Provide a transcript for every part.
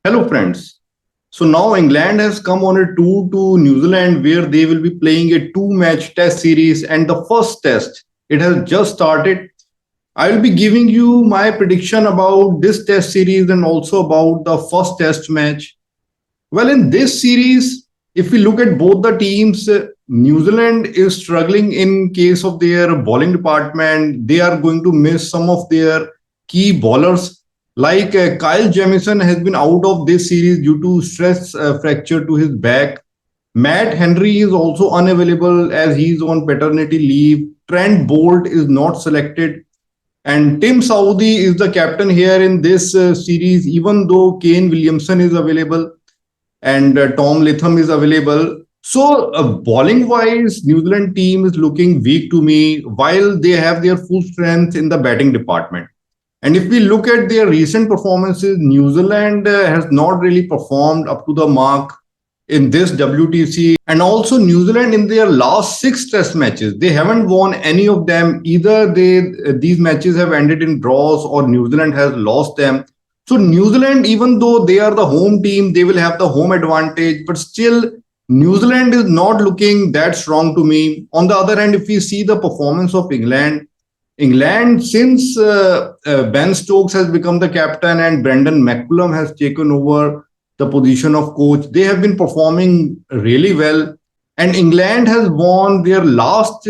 Hello, friends. So now England has come on a tour to New Zealand where they will be playing a two-match test series. And the first test, it has just started. I will be giving you my prediction about this test series and also about the first test match. Well, in this series, if we look at both the teams, New Zealand is struggling in case of their bowling department. They are going to miss some of their key bowlers. Like Kyle Jamieson has been out of this series due to stress fracture to his back. Matt Henry is also unavailable as he is on paternity leave. Trent Bolt is not selected. And Tim Southee is the captain here in this series, even though Kane Williamson is available and Tom Latham is available. So, bowling wise, New Zealand team is looking weak to me while they have their full strength in the batting department. And if we look at their recent performances, New Zealand has not really performed up to the mark in this WTC. And also New Zealand in their last six test matches, they haven't won any of them. Either these matches have ended in draws or New Zealand has lost them. So New Zealand, even though they are the home team, they will have the home advantage, but still New Zealand is not looking that strong to me. On the other hand, if we see the performance of England, since Ben Stokes has become the captain and Brendan McCullum has taken over the position of coach, they have been performing really well. And England has won their last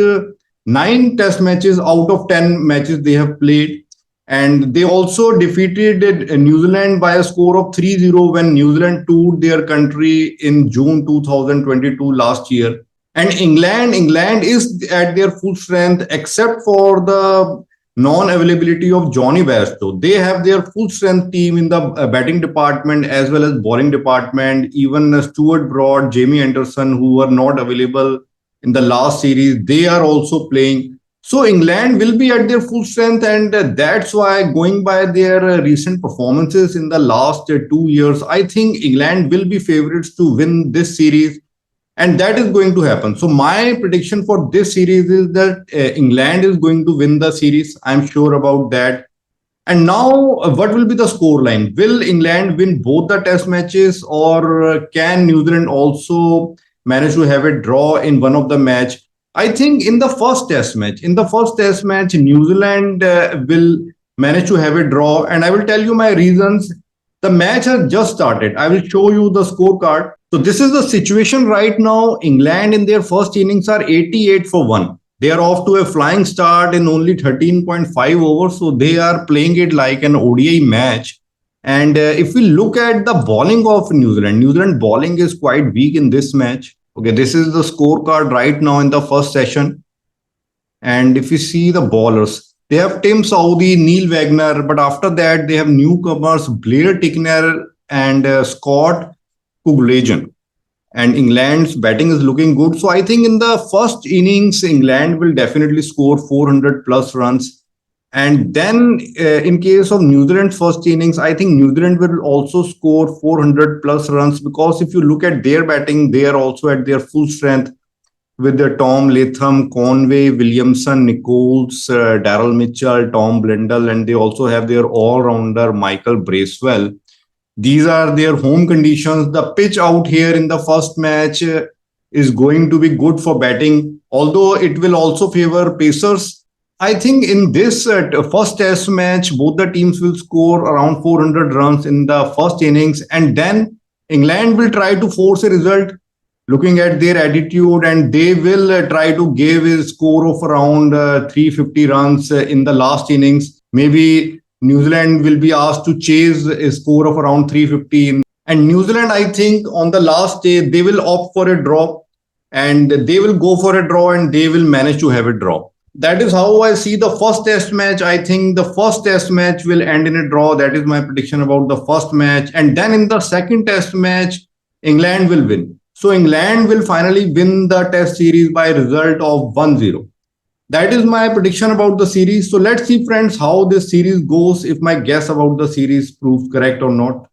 nine test matches out of 10 matches they have played. And they also defeated New Zealand by a score of 3-0 when New Zealand toured their country in June 2022 last year. And England is at their full strength except for the non-availability of Johnny Bairstow. They have their full strength team in the batting department as well as bowling department. Even Stuart Broad, Jamie Anderson, who were not available in the last series, they are also playing. So England will be at their full strength, and that's why, going by their recent performances in the last 2 years, I think England will be favorites to win this series. And that is going to happen. So my prediction for this series is that England is going to win the series. I'm sure about that. And now, what will be the scoreline? Will England win both the test matches, or can New Zealand also manage to have a draw in one of the match? I think in the first test match, New Zealand will manage to have a draw. And I will tell you my reasons. The match has just started. I will show you the scorecard. So this is the situation right now. England in their first innings are 88 for 1. They are off to a flying start in only 13.5 overs. So they are playing it like an ODI match. And if we look at the bowling of New Zealand bowling is quite weak in this match. Okay, this is the scorecard right now in the first session. And if you see the bowlers, they have Tim Southee, Neil Wagner, but after that they have newcomers Blair Tickner and Scott Coughlan. And England's batting is looking good. So I think in the first innings, England will definitely score 400 plus runs. And then in case of New Zealand's first innings, I think New Zealand will also score 400 plus runs, because if you look at their batting, they are also at their full strength with the Tom Latham, Conway, Williamson, Nichols, Daryl Mitchell, Tom Blundell, and they also have their all-rounder Michael Bracewell. These are their home conditions. The pitch out here in the first match is going to be good for batting, although it will also favor pacers. I think in this first test match, both the teams will score around 400 runs in the first innings, and then England will try to force a result looking at their attitude, and they will try to give a score of around 350 runs in the last innings. Maybe New Zealand will be asked to chase a score of around 315. And New Zealand, I think on the last day, they will opt for a draw, and they will go for a draw and they will manage to have a draw. That is how I see the first test match. I think the first test match will end in a draw. That is my prediction about the first match. And then in the second test match, England will win. So England will finally win the test series by a result of 1-0. That is my prediction about the series. So let's see, friends, how this series goes, if my guess about the series proves correct or not.